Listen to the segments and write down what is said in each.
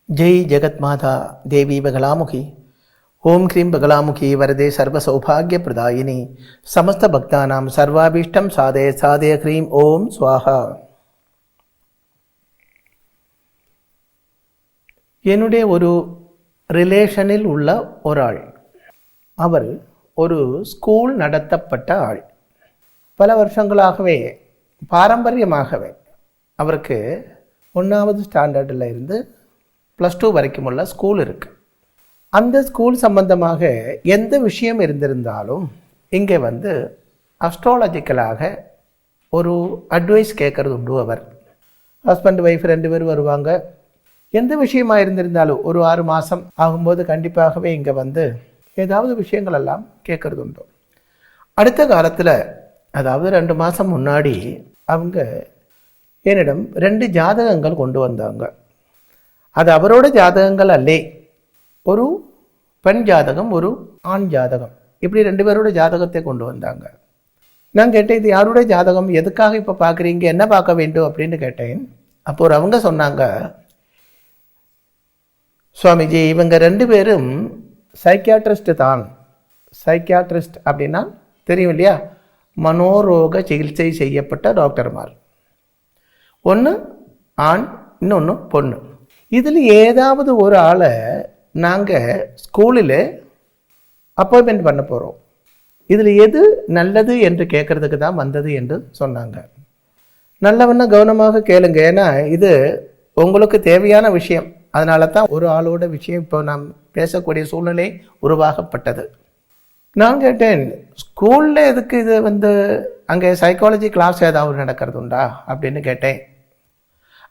ஜெய் ஜெகத்மாதா தேவி பகலாமுகி. ஓம் cream Bagalamukhi வரதே சர்வ சௌபாகிய பிரதாயினி. சமஸ்த பக்தானாம் சர்வாபீஷ்டம் சாதே சாதே க்ரீம் ஓம் ஸ்வாஹா. என்னுடைய ஒரு ரிலேஷனில் உள்ள ஒரு ஆள், அவர் ஒரு ஸ்கூல் நடத்தப்பட்ட ஆள். பல வருஷங்களாகவே பாரம்பரியமாகவே அவருக்கு 1வது ஸ்டாண்டர்டில் இருந்து +2 வரைக்கும் உள்ள ஸ்கூல் இருக்குது. அந்த ஸ்கூல் சம்பந்தமாக எந்த விஷயம் இருந்திருந்தாலும் இங்கே அஸ்ட்ராலஜிக்கலாக ஒரு அட்வைஸ் கேட்குறது உண்டு. அவர் ஹஸ்பண்ட் ஒய்ஃப் 2 பேர் வருவாங்க. எந்த விஷயமா இருந்திருந்தாலும் ஒரு 6 மாதம் ஆகும்போது கண்டிப்பாகவே இங்கே ஏதாவது விஷயங்கள் எல்லாம் கேட்குறது உண்டு. அடுத்த காலத்தில், அதாவது 2 மாதம் முன்னாடி அவங்க என்னிடம் 2 ஜாதகங்கள் கொண்டு வந்தாங்க. அது அவரோட ஜாதகங்கள் அல்லே, ஒரு பெண் ஜாதகம், ஒரு ஆண் ஜாதகம், இப்படி 2 பேரோட ஜாதகத்தை கொண்டு வந்தாங்க. நான் கேட்டேன், இது யாருடைய ஜாதகம், எதுக்காக இப்போ பார்க்குறீங்க, என்ன பார்க்க வேண்டும் அப்படின்னு கேட்டேன். அப்போ அவங்க சொன்னாங்க, சுவாமிஜி இவங்க 2 பேரும் சைக்கியாட்ரிஸ்ட் தான். சைக்கியாட்ரிஸ்ட் அப்படின்னா தெரியும் இல்லையா, மனோரோக சிகிச்சை செய்யப்பட்ட டாக்டர்மார். ஒன்று ஆண், இன்னொன்று பொண்ணு. இதில் ஏதாவது ஒரு ஆளை நாங்கள் ஸ்கூலில் அப்பாயின்மெண்ட் பண்ண போகிறோம். இதில் எது நல்லது என்று கேட்குறதுக்கு தான் வந்தது என்று சொன்னாங்க. நல்லவன்னா கவனமாக கேளுங்க, ஏன்னா இது உங்களுக்கு தேவையான விஷயம். அதனால தான் ஒரு ஆளோட விஷயம் இப்போ நாம் பேசக்கூடிய சூழ்நிலை உருவாகப்பட்டது. நான் கேட்டேன், ஸ்கூலில் எதுக்கு இது அங்கே சைக்காலஜி கிளாஸ் ஏதாவது நடக்கிறது உண்டா அப்படின்னு கேட்டேன்.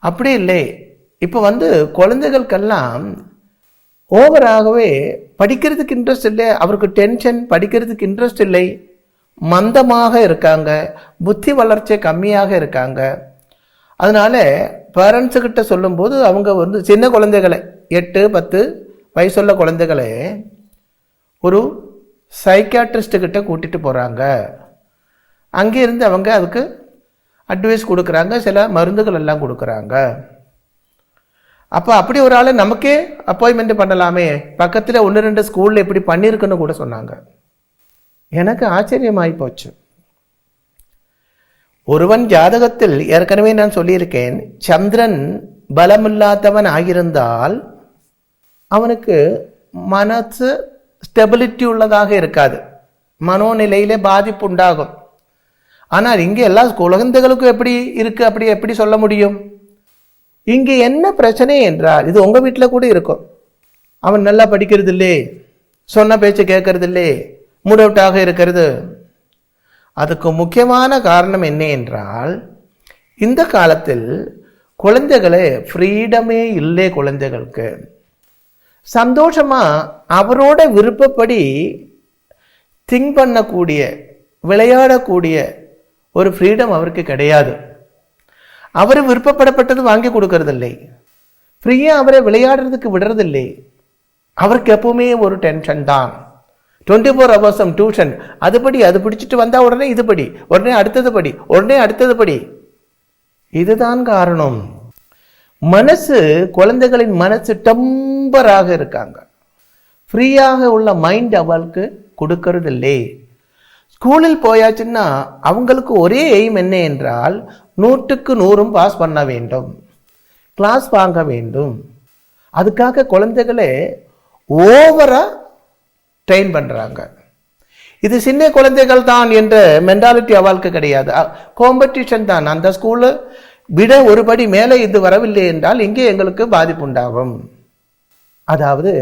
அப்படி இல்லை, இப்போ குழந்தைகளுக்கெல்லாம் ஓவராகவே படிக்கிறதுக்கு இன்ட்ரெஸ்ட் இல்லை, அவருக்கு டென்ஷன், படிக்கிறதுக்கு இன்ட்ரெஸ்ட் இல்லை, மந்தமாக இருக்காங்க, புத்தி வளர்ச்சி கம்மியாக இருக்காங்க. அதனால பேரண்ட்ஸுக்கிட்ட சொல்லும்போது அவங்க சின்ன குழந்தைகளை 8-10 வயசுள்ள குழந்தைகளை ஒரு சைக்கியாட்ரிஸ்ட்டுக்கிட்ட கூட்டிகிட்டு போகிறாங்க. அங்கேருந்து அவங்க அதுக்கு அட்வைஸ் கொடுக்குறாங்க, சில மருந்துகள் எல்லாம் கொடுக்குறாங்க. அப்போ அப்படி ஒரு ஆளை நமக்கே அப்பாயின்மெண்ட் பண்ணலாமே, பக்கத்தில் 1-2 ஸ்கூலில் இப்படி பண்ணியிருக்குன்னு கூட சொன்னாங்க. எனக்கு ஆச்சரியமாகி போச்சு. ஒருவன் ஜாதகத்தில் ஏற்கனவே நான் சொல்லியிருக்கேன், சந்திரன் பலமில்லாதவன் ஆகியிருந்தால் அவனுக்கு மனசு ஸ்டெபிலிட்டி உள்ளதாக இருக்காது, மனோநிலையிலே பாதிப்பு உண்டாகும். ஆனால் இங்கே எல்லா குழந்தைகளுக்கும் எப்படி இருக்கு, அப்படி எப்படி சொல்ல முடியும்? இங்கே என்ன பிரச்சனை என்றால், இது உங்கள் வீட்டில் கூட இருக்கும். அவன் நல்லா படிக்கிறது இல்லை, சொன்ன பேச்சு கேட்கறது இல்லை, மூட் அவுட்டாக இருக்கிறது. அதுக்கு முக்கியமான காரணம் என்ன என்றால், இந்த காலத்தில் குழந்தைகளே ஃப்ரீடமே இல்லை. குழந்தைகளுக்கு சந்தோஷமாக அவரோட விருப்பப்படி திங்க் பண்ணக்கூடிய, விளையாடக்கூடிய ஒரு ஃப்ரீடம் அவருக்கு கிடையாது. அவர் விருப்பப்படப்பட்டது வாங்கி கொடுக்கறதில்லை, ஃப்ரீயாக அவரை விளையாடுறதுக்கு விடுறதில்லை. அவருக்கு எப்பவுமே ஒரு டென்ஷன் தான். 24 hours டியூஷன், அதுபடி அது பிடிச்சிட்டு வந்தால் உடனே இது படி, உடனே அடுத்தது படி, உடனே அடுத்தது படி. இதுதான் காரணம். குழந்தைகளின் மனசு டெம்பராக இருக்காங்க, ஃப்ரீயாக உள்ள மைண்ட் அவளுக்கு கொடுக்கறதில்லை. ஸ்கூலில் போயாச்சுன்னா அவங்களுக்கு ஒரே எய்ம் என்ன என்றால், 100க்கு 100 பாஸ் பண்ண வேண்டும், கிளாஸ் வாங்க வேண்டும். அதுக்காக குழந்தைகளே ஓவரா ட்ரெயின் பண்ணுறாங்க. இது சின்ன குழந்தைகள் தான் என்ற மென்டாலிட்டி அவளுக்கு கிடையாது. காம்படிஷன் தான். அந்த ஸ்கூலு விட ஒரு படி மேலே இது வரவில்லை என்றால் இங்கே எங்களுக்கு பாதிப்பு உண்டாகும். அதாவது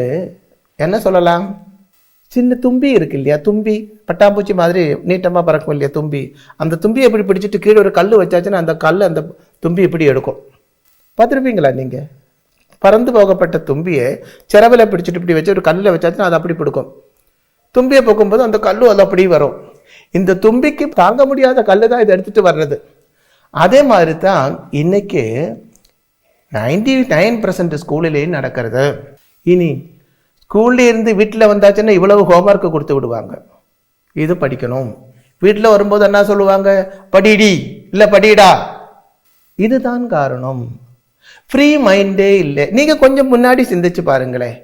என்ன சொல்லலாம், சின்ன தும்பி இருக்கு இல்லையா, தும்பி பட்டாம்பூச்சி மாதிரி நீட்டமாக பறக்கும் இல்லையா தும்பி, அந்த தும்பியை எப்படி பிடிச்சிட்டு கீழே ஒரு கல் வச்சாச்சுன்னா அந்த தும்பி இப்படி எடுக்கும். பார்த்துருப்பீங்களா நீங்கள்? பறந்து போகப்பட்ட தும்பியை சிறவில் பிடிச்சிட்டு இப்படி வச்சு ஒரு கல்லில் வச்சாச்சுன்னா அது அப்படி பிடிக்கும். தும்பியை போக்கும்போது அந்த கல்லும் அது அப்படி வரும். இந்த தும்பிக்கு தாங்க முடியாத கல்லு தான் இதை எடுத்துகிட்டு வர்றது. அதே மாதிரி தான் இன்னைக்கு 99% ஸ்கூலிலேயும் நடக்கிறது. இனி ஸ்கூல்ல இருந்து வீட்டில் வந்தாச்சுன்னா இவ்வளவு ஹோம்ஒர்க்கு கொடுத்து விடுவாங்க, இது படிக்கணும். வீட்டில் வரும்போது என்ன சொல்லுவாங்க, படிடி இல்லை படிடா. இதுதான் காரணம். ஃப்ரீ மைண்டே இல்லை. நீங்கள் கொஞ்சம் முன்னாடி சிந்திச்சு பாருங்களேன்.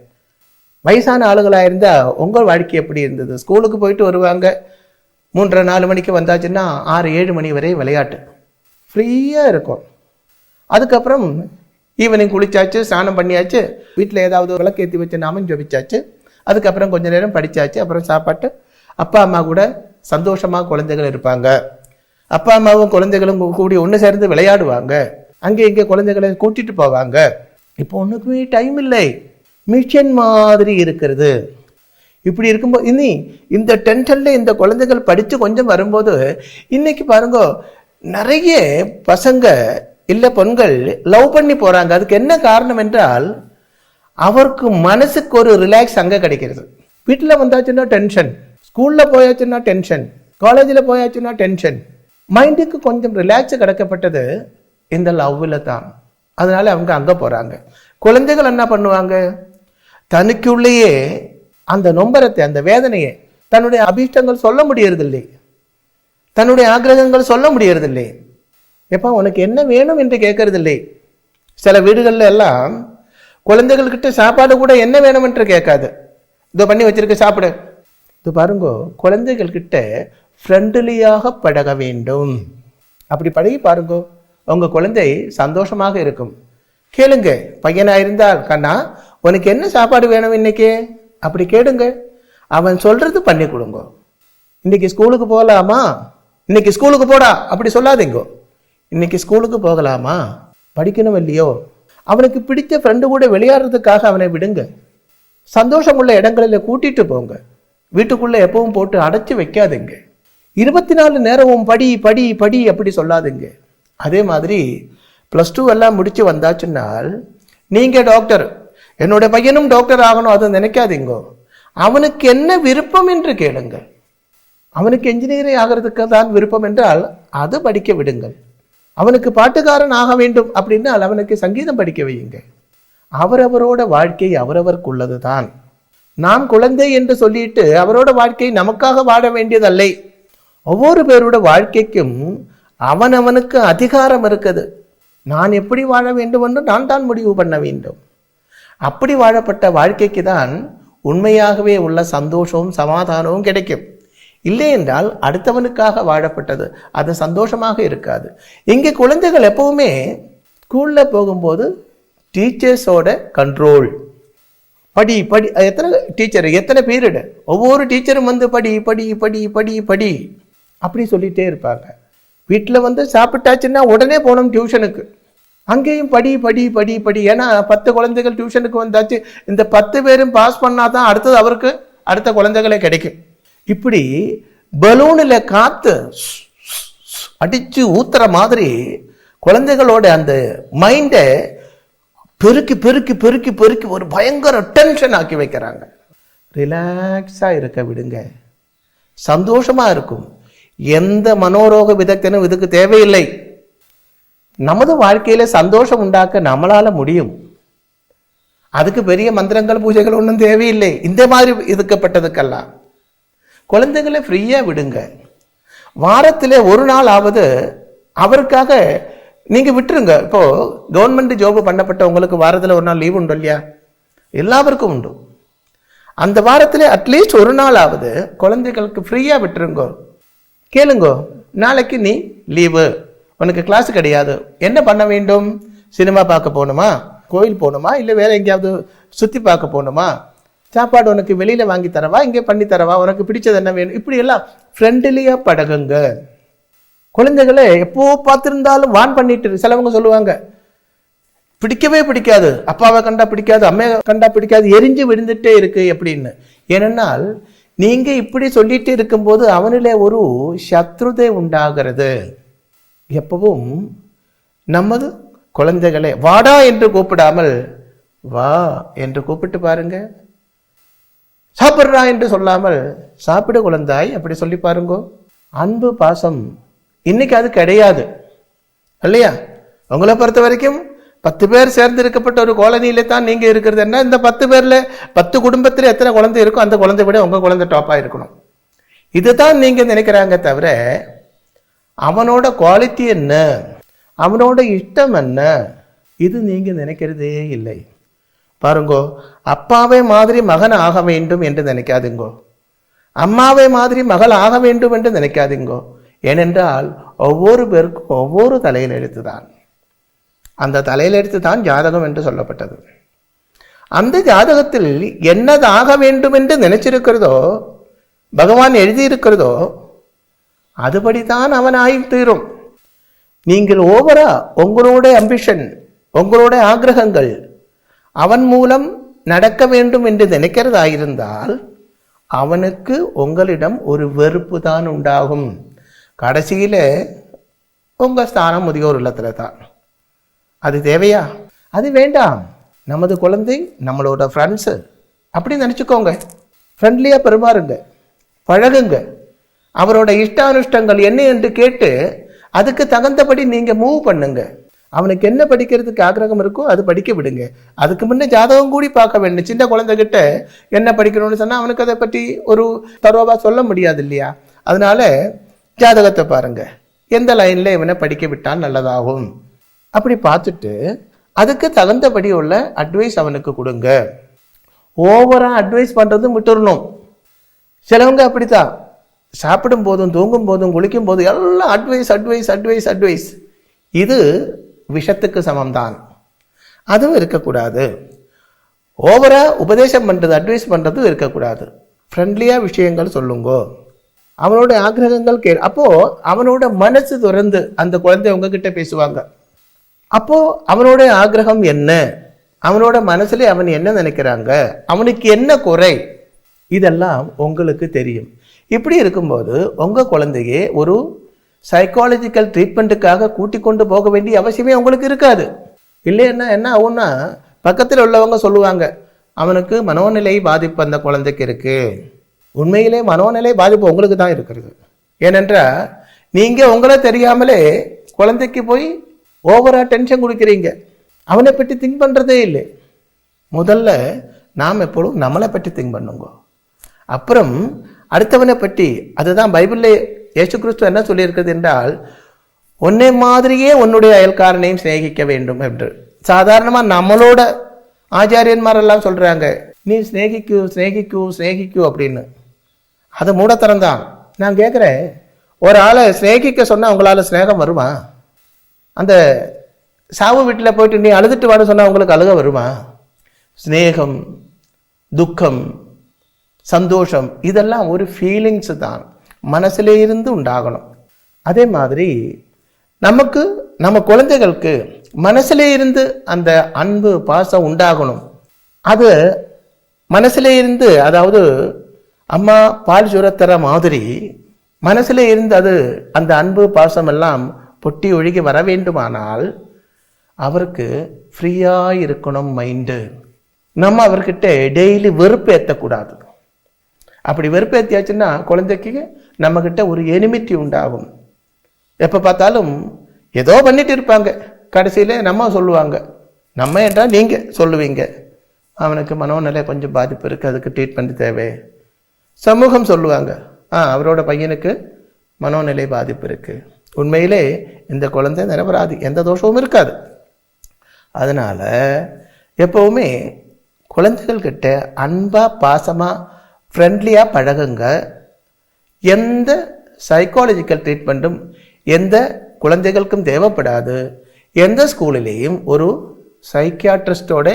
வயசான ஆளுகளாக இருந்தால் உங்கள் வாழ்க்கை எப்படி இருந்தது? ஸ்கூலுக்கு போயிட்டு வருவாங்க, 3:30-4 மணிக்கு வந்தாச்சுன்னா 6-7 மணி வரை விளையாட்டு ஃப்ரீயாக இருக்கும். அதுக்கப்புறம் ஈவினிங் குளிச்சாச்சு, ஸ்நானம் பண்ணியாச்சு, வீட்டில் ஏதாவது விளக்கேற்றி வச்சு நாமம் ஜபிச்சாச்சு, அதுக்கப்புறம் கொஞ்ச நேரம் படித்தாச்சு, அப்புறம் சாப்பாட்டு அப்பா அம்மா கூட சந்தோஷமாக குழந்தைகள் இருப்பாங்க. அப்பா அம்மாவும் குழந்தைகளும் கூடி ஒன்று சேர்ந்து விளையாடுவாங்க, அங்கே இங்கே குழந்தைகளை கூட்டிட்டு போவாங்க. இப்போ ஒன்றுக்குமே டைம் இல்லை, மிஷன் மாதிரி இருக்கிறது. இப்படி இருக்கும்போது இனி இந்த டென்ஷன்ல இந்த குழந்தைகள் படித்து கொஞ்சம் வரும்போது இன்னைக்கு பாருங்க, நிறைய பசங்க இல்லை பெண்கள் லவ் பண்ணி போறாங்க. அதுக்கு என்ன காரணம் என்றால் அவருக்கு மனசுக்கு ஒரு ரிலாக்ஸ் அங்கே கிடைக்கிறது. வீட்டில் வந்தாச்சுன்னா டென்ஷன், ஸ்கூலில் போயாச்சுன்னா டென்ஷன், காலேஜில் போயாச்சுன்னா டென்ஷன். மைண்டுக்கு கொஞ்சம் ரிலாக்ஸ் கிடைக்கப்பட்டது இந்த லவ்வில் தான். அதனால அவங்க அங்கே போகிறாங்க. குழந்தைகள் என்ன பண்ணுவாங்க, தனக்குள்ளேயே அந்த நொம்பரத்தை, அந்த வேதனையை, தன்னுடைய அபீஷ்டங்கள் சொல்ல முடியறதில்லை, தன்னுடைய ஆக்கிரகங்கள் சொல்ல முடியறதில்லை. எப்போ உனக்கு என்ன வேணும் என்று கேட்கறதில்லை. சில வீடுகளில் எல்லாம் குழந்தைகள்கிட்ட சாப்பாடு கூட என்ன வேணும் என்று கேட்காது, இதோ பண்ணி வச்சிருக்க சாப்பிடு. இது பாருங்க, குழந்தைகள் கிட்ட ஃப்ரெண்ட்லியாக பழக வேண்டும். அப்படி பழகி பாருங்க, உங்க குழந்தை சந்தோஷமாக இருக்கும். கேளுங்க, பையனா இருந்தால் கண்ணா உனக்கு என்ன சாப்பாடு வேணும் இன்னைக்கு அப்படி கேளுங்க, அவன் சொல்றது பண்ணி கொடுங்க. இன்னைக்கு ஸ்கூலுக்கு போகலாமா, இன்னைக்கு ஸ்கூலுக்கு போடா அப்படி சொல்லாதீங்க. இன்னைக்கு ஸ்கூலுக்கு போகலாமா, படிக்கணும் இல்லையோ, அவனுக்கு பிடித்த ஃப்ரெண்டு கூட விளையாடுறதுக்காக அவனை விடுங்க. சந்தோஷம் உள்ள இடங்களில் கூட்டிட்டு போங்க. வீட்டுக்குள்ள எப்பவும் போட்டு அடைச்சி வைக்காதீங்க. 24 நேரமும் படி படி படி அப்படி சொல்லாதீங்க. அதே மாதிரி +2 எல்லாம் முடிச்சு வந்தாச்சுன்னால் நீங்க டாக்டர், என்னோட பையனும் டாக்டர் ஆகணும் அதை நினைக்காதீங்க. அவனுக்கு என்ன விருப்பம் என்று கேளுங்க. அவனுக்கு என்ஜினியரிங் ஆகிறதுக்கு தான் விருப்பம் என்றால் அது படிக்க விடுங்கள். அவனுக்கு பாட்டுக்காரன் ஆக வேண்டும் அப்படின்னால் அவனுக்கு சங்கீதம் படிக்க வையுங்க. அவரவரோட வாழ்க்கை அவரவருக்குள்ளது தான். நாம் குழந்தை என்று சொல்லிட்டு அவரோட வாழ்க்கை நமக்காக வாழ வேண்டியதல்லை. ஒவ்வொரு பேரோட வாழ்க்கைக்கும் அவனவனுக்கு அதிகாரம் இருக்குது. நான் எப்படி வாழ வேண்டும் என்று நான் தான் முடிவு பண்ண வேண்டும். அப்படி வாழப்பட்ட வாழ்க்கைக்கு தான் உண்மையாகவே உள்ள சந்தோஷமும் சமாதானமும் கிடைக்கும். இல்லை என்றால் அடுத்தவனுக்காக வாழப்பட்டது அது சந்தோஷமாக இருக்காது. இங்கே குழந்தைகள் எப்பவுமே ஸ்கூலில் போகும்போது டீச்சர்ஸோட கண்ட்ரோல், படி படி, எத்தனை டீச்சர், எத்தனை பீரியடு, ஒவ்வொரு டீச்சரும் வந்து படி படி படி படி படி அப்படி சொல்லிட்டே இருப்பாங்க. வீட்டில் வந்து சாப்பிட்டாச்சுன்னா உடனே போகணும் டியூஷனுக்கு, அங்கேயும் படி படி படி படி. ஏன்னா 10 குழந்தைகள் டியூஷனுக்கு வந்தாச்சு, இந்த 10 பேரும் பாஸ் பண்ணாதான் அடுத்தது அவருக்கு அடுத்த குழந்தைகளே கிடைக்கும். இப்படி பலூனில் காத்து அடிச்சு ஊத்துற மாதிரி குழந்தைகளோட அந்த மைண்டை பெருக்கி பெருக்கி பெருக்கி பெருக்கி ஒரு பயங்கர டென்ஷன் ஆக்கி வைக்கிறாங்க. ரிலாக்ஸா இருக்க விடுங்க, சந்தோஷமா இருக்கும். எந்த மனோரோக விதத்தினும் இதுக்கு தேவையில்லை. நமது வாழ்க்கையில சந்தோஷம் உண்டாக்க நம்மளால முடியும். அதுக்கு பெரிய மந்திரங்கள் பூஜைகள் ஒன்றும் தேவையில்லை. இந்த மாதிரி இதுக்கப்பட்டதுக்கெல்லாம் குழந்தைகளை ஃப்ரீயா விடுங்க. வாரத்திலே ஒரு நாள் ஆவது அவருக்காக நீங்க விட்டுருங்க. இப்போ கவர்மெண்ட் ஜாப் பண்ணப்பட்டவங்களுக்கு வாரத்தில் ஒரு நாள் லீவு உண்டு இல்லையா? எல்லாருக்கும் உண்டு. அந்த வாரத்திலே அட்லீஸ்ட் ஒரு நாள் ஆவது குழந்தைகளுக்கு ஃப்ரீயா விட்டுருங்க. கேளுங்க, நாளைக்கு நீ லீவு, உனக்கு கிளாஸ் கிடையாது, என்ன பண்ண வேண்டும்? சினிமா பார்க்க போகணுமா, கோயில் போகணுமா, இல்லை வேற எங்கேயாவது சுற்றி பார்க்க போகணுமா, சாப்பாடு உனக்கு வெளியில வாங்கி தரவா, இங்கே பண்ணி தரவா, உனக்கு பிடிச்சது என்ன வேணும், இப்படி எல்லாம் ஃப்ரெண்ட்லியா பழகுங்க. குழந்தைகளை எப்போ பார்த்திருந்தாலும் வான் பண்ணிட்டு, சிலவங்க சொல்லுவாங்க பிடிக்கவே பிடிக்காது, அப்பாவை கண்டா பிடிக்காது, அம்மையை கண்டா பிடிக்காது, எரிஞ்சு விழுந்துட்டே இருக்கு எப்படின்னு. ஏனென்றால் நீங்க இப்படி சொல்லிட்டு இருக்கும்போது அவனிலே ஒரு சத்ருதை உண்டாகிறது. எப்பவும் நமது குழந்தைகளை வாடா என்று கூப்பிடாமல் வா என்று கூப்பிட்டு பாருங்க. சாப்பிட்றா என்று சொல்லாமல் சாப்பிடு குழந்தாய் அப்படி சொல்லி பாருங்க. அன்பு பாசம் இன்னைக்கு அது கிடையாது இல்லையா? உங்களை பொறுத்த வரைக்கும் 10 பேர் சேர்ந்து இருக்கப்பட்ட ஒரு காலனியில தான் நீங்க இருக்கிறது. என்ன, இந்த 10 பேர்ல 10 குடும்பத்துல எத்தனை குழந்தை இருக்கும், அந்த குழந்தை விட உங்க குழந்தை டாப்பா இருக்கணும். இதுதான் நீங்க நினைக்கிறாங்க தவிர அவனோட குவாலிட்டி என்ன, அவனோட இஷ்டம் என்ன, இது நீங்கள் நினைக்கிறதே இல்லை. பாருங்கோ, அப்பாவை மாதிரி மகன் ஆக வேண்டும் என்று நினைக்காதுங்கோ, அம்மாவை மாதிரி மகள் ஆக வேண்டும் என்று நினைக்காதீங்கோ. ஏனென்றால் ஒவ்வொரு பேருக்கும் ஒவ்வொரு தலையில் எழுத்து தான். அந்த தலையில் எழுத்து தான் ஜாதகம் என்று சொல்லப்பட்டது. அந்த ஜாதகத்தில் என்னதாக வேண்டும் என்று நினைச்சிருக்கிறதோ, பகவான் எழுதியிருக்கிறதோ, அதுபடித்தான் அவன் ஆய்வு தீரும். நீங்கள் ஓவரா உங்களுடைய அம்பிஷன், உங்களுடைய ஆக்கிரகங்கள் அவன் மூலம் நடக்க வேண்டும் என்று நினைக்கிறதாயிருந்தால் அவனுக்கு உங்களிடம் ஒரு வெறுப்பு தான் உண்டாகும். கடைசியில் உங்கள் ஸ்தானம் முதியோர் இல்லத்தில் தான். அது தேவையா? அது வேண்டாம். நமது குழந்தை நம்மளோட ஃப்ரெண்ட்ஸு அப்படி நினச்சிக்கோங்க. ஃப்ரெண்ட்லியாக பெருமாறுங்க, பழகுங்க. அவரோட இஷ்டானுஷ்டங்கள் என்ன என்று கேட்டு அதுக்கு தகுந்தபடி நீங்கள் மூவ் பண்ணுங்க. அவனுக்கு என்ன படிக்கிறதுக்கு ஆக்கிரகம் இருக்கோ அது படிக்க விடுங்க. அதுக்கு முன்னே ஜாதகம் கூடி பார்க்க வேண்டும். சின்ன குழந்தைகிட்ட என்ன படிக்கணும்னு சொன்னால் அவனுக்கு அதை பற்றி ஒரு தரோவா சொல்ல முடியாது இல்லையா? அதனால ஜாதகத்தை பாருங்க, எந்த லைனில் இவனை படிக்க விட்டால் நல்லதாகும் அப்படி பார்த்துட்டு அதுக்கு தகுந்தபடி உள்ள அட்வைஸ் அவனுக்கு கொடுங்க. ஓவராக அட்வைஸ் பண்ணுறதும் விட்டுறணும். சிலவங்க அப்படித்தான், சாப்பிடும் போதும் தூங்கும் போதும் குளிக்கும் போதும் எல்லாம் அட்வைஸ் அட்வைஸ் அட்வைஸ் அட்வைஸ். இது விஷத்துக்கு சமம்தான். அதுவும் இருக்கக்கூடாது. ஓவராக உபதேசம் பண்ணுறது, அட்வைஸ் பண்ணுறதும் இருக்கக்கூடாது. ஃப்ரெண்ட்லியாக விஷயங்கள் சொல்லுங்கோ. அவனோட ஆக்கிரகங்கள் அப்போது அவனோட மனசு திறந்து அந்த குழந்தை உங்ககிட்ட பேசுவாங்க. அப்போது அவனோட ஆக்கிரகம் என்ன, அவனோட மனசுல அவன் என்ன நினைக்கிறாங்க, அவனுக்கு என்ன குறை, இதெல்லாம் உங்களுக்கு தெரியும். இப்படி இருக்கும்போது உங்கள் குழந்தையே ஒரு சைக்காலஜிக்கல் ட்ரீட்மெண்ட்டுக்காக கூட்டிக் கொண்டு போக வேண்டிய அவசியமே உங்களுக்கு இருக்காது. இல்லைன்னா என்ன ஆகும்னா, பக்கத்தில் உள்ளவங்க சொல்லுவாங்க அவனுக்கு மனோநிலை பாதிப்பு அந்த குழந்தைக்கு இருக்கு. உண்மையிலே மனோநிலை பாதிப்பு உங்களுக்கு தான் இருக்கிறது. ஏனென்றால் நீங்கள் உங்களை தெரியாமலே குழந்தைக்கு போய் ஓவராக டென்ஷன் கொடுக்குறீங்க. அவனை பற்றி திங்க் பண்ணுறதே இல்லை. முதல்ல நாம் எப்பொழுதும் நம்மளை பற்றி திங்க் பண்ணுங்க, அப்புறம் அடுத்தவனை பற்றி. அதுதான் பைபிளில் இயேசு கிறிஸ்து என்ன சொல்லியிருக்கிறது என்றால், உன்னை மாதிரியே உன்னுடைய அயல்காரனையும் சிநேகிக்க வேண்டும் என்று. சாதாரணமாக நம்மளோட ஆச்சாரியன்மாரெல்லாம் சொல்கிறாங்க, நீ ஸ்நேகிக்கு ஸ்நேகிக்கு ஸ்நேகிக்கு அப்படின்னு. அது மூடத்தரம்தான். நான் கேட்குறேன், ஒரு ஆளை ஸ்நேகிக்க சொன்னால் உங்களால் ஸ்நேகம் வருமா? அந்த சாவு வீட்டில் போயிட்டு நீ அழுதுட்டு வான்னு சொன்னால் உங்களுக்கு அழுக வருமா? ஸ்நேகம், துக்கம், சந்தோஷம் இதெல்லாம் ஒரு ஃபீலிங்ஸ் தான், மனசுல இருந்து உண்டாகணும். அதே மாதிரி நமக்கு நம்ம குழந்தைகளுக்கு மனசுல இருந்து அந்த அன்பு பாசம் உண்டாகணும். அது மனசுல இருந்து, அதாவது அம்மா பால் சுரத்தர மாதிரி மனசுல இருந்து அது அந்த அன்பு பாசம் எல்லாம் பொட்டி ஒழுகி வர வேண்டுமானால் அவருக்கு ஃப்ரீயாக இருக்கணும் மைண்டு. நம்ம அவர்கிட்ட டெய்லி வெறுப்பு ஏற்றக்கூடாது. அப்படி வெறுப்பு ஏற்றியாச்சுன்னா குழந்தைக்கு நம்மக்கிட்ட ஒரு எனிமிட்டி உண்டாகும். எப்போ பார்த்தாலும் ஏதோ பண்ணிட்டு இருப்பாங்க. கடைசியில் நம்ம சொல்லுவாங்க, நம்ம என்றால் நீங்கள் சொல்லுவீங்க, அவனுக்கு மனோநிலை கொஞ்சம் பாதிப்பு இருக்குது, அதுக்கு ட்ரீட்மெண்ட் தேவை. சமூகம் சொல்லுவாங்க, அவரோட பையனுக்கு மனோநிலை பாதிப்பு இருக்குது. உண்மையிலே இந்த குழந்தை நிரபராதி, எந்த தோஷமும் இருக்காது. அதனால் எப்போவுமே குழந்தைகள்கிட்ட அன்பாக பாசமாக ஃப்ரெண்ட்லியாக பழகுங்க. எந்த சைக்காலஜிக்கல் ட்ரீட்மெண்ட்டும் எந்த குழந்தைகளுக்கும் தேவைப்படாது. எந்த ஸ்கூலிலேயும் ஒரு சைக்கியாட்ரிஸ்டோட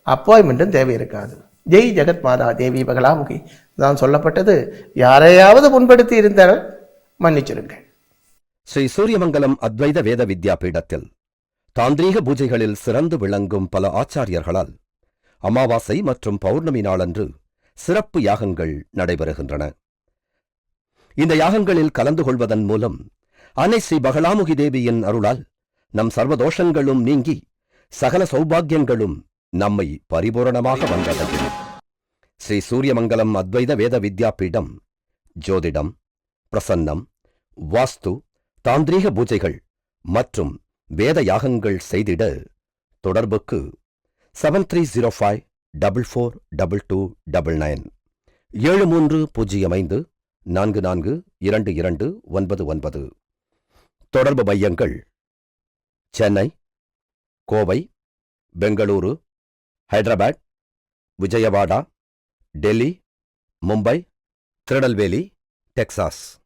அப்பாயின்மெண்ட்டும் தேவை இருக்காது. ஜெய் ஜெகத் மாதா தேவி பகலாமுகி தான் சொல்லப்பட்டது. யாரையாவது முன்படுத்தி இருந்தால் மன்னிச்சிருங்க. ஸ்ரீ சூரியமங்கலம் அத்வைத வேத வித்யாபீடத்தில் தாந்திரீக பூஜைகளில் சிறந்து விளங்கும் பல ஆச்சாரியர்களால் அமாவாசை மற்றும் பௌர்ணமி நாளன்று சிறப்பு யாகங்கள் நடைபெறுகின்றன. இந்த யாகங்களில் கலந்து கொள்வதன் மூலம் அன்னை ஸ்ரீ பகலாமுகி தேவியின் அருளால் நம் சர்வதோஷங்களும் நீங்கி சகல சௌபாகியங்களும் நம்மை பரிபூரணமாக வந்தடையும். ஸ்ரீ சூரியமங்கலம் அத்வைத வேத வித்யாபீடம் ஜோதிடம், பிரசன்னம், வாஸ்து, தாந்திரீக பூஜைகள் மற்றும் வேத யாகங்கள் செய்திட தொடர்புக்கு 7305442299 7305442299. தொடர்பு மையங்கள் சென்னை, கோவை, பெங்களூரு, ஹைதராபாத், விஜயவாடா, டெல்லி, மும்பை, திருநெல்வேலி, டெக்சாஸ்.